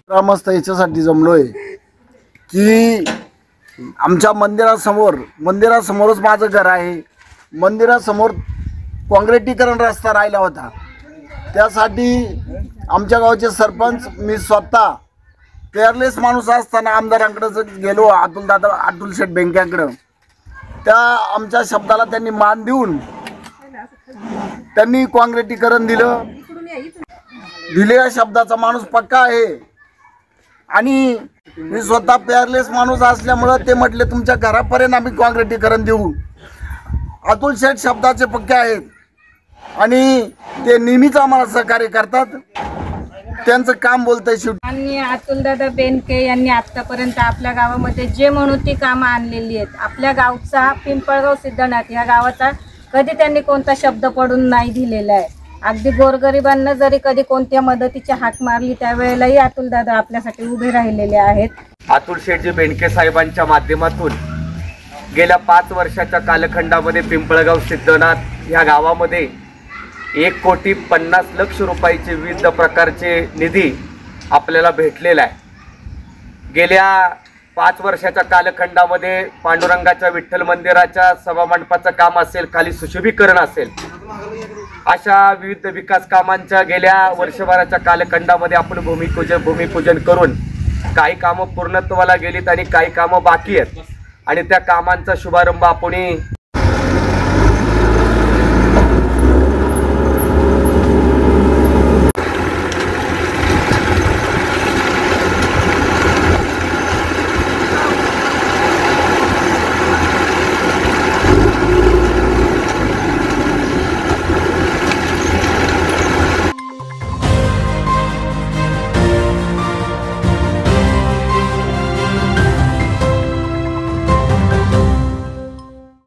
मस्त याच्यासाठी जमलोय की आमच्या मंदिरासमोरच माझं घर आहे. मंदिरासमोर काँक्रिटीकरण रस्ता राहिला होता. त्यासाठी आमच्या गावचे सरपंच मी स्वतः केअरलेस माणूस असताना आमदारांकडे गेलो, अतुल शेठ बेंक्याकडं. त्या आमच्या शब्दाला त्यांनी मान देऊन त्यांनी काँक्रिटीकरण दिलं. दिलेल्या शब्दाचा माणूस पक्का आहे. आणि मी स्वतः पेअरलेस माणूस असल्यामुळं ते म्हटले तुमच्या घरापर्यंत आम्ही काँक्रिटीकरण देऊ. अतुल शेठ शब्दाचे पक्के आहेत आणि ते नेहमीच आम्हाला सहकार्य करतात. त्यांचं काम बोलतंय शेवटी. आणि अतुलदादा बेनके यांनी आतापर्यंत आपल्या गावामध्ये जे म्हणून ती कामं आणलेली आहेत. आपल्या गावचा पिंपळगाव सिद्धनाथ या गावाचा कधी त्यांनी कोणता शब्द पडून नाही दिलेला आहे. अगदी गोरगरिबांना जरी कधी कोणत्या मदतीची हाक मारली त्यावेळेलाही अतुलदादा आपल्यासाठी उभे राहिलेले आहेत. अतुल शेठजी बेनके साहेबांच्या माध्यमातून गेल्या 5 वर्षाच्या कालखंडामध्ये पिंपळगाव सिद्धनाथ ह्या गावामध्ये 1,50,00,000 रुपयाचे विविध प्रकारचे निधी आपल्याला भेटलेला आहे. गेल्या 5 वर्षाच्या कालखंडामध्ये पांडुरंगाच्या विठ्ठल मंदिराच्या सभामंडपाचं काम असेल, खाली सुशोभीकरण असेल, अशा विविध विकास कामांच्या गेल्या वर्षभराच्या कालखंडामध्ये आपण भूमिपूजन करून काही कामं पूर्णत्वाला गेलीत आणि काही कामं बाकी आहेत. आणि त्या कामांचा शुभारंभ आपण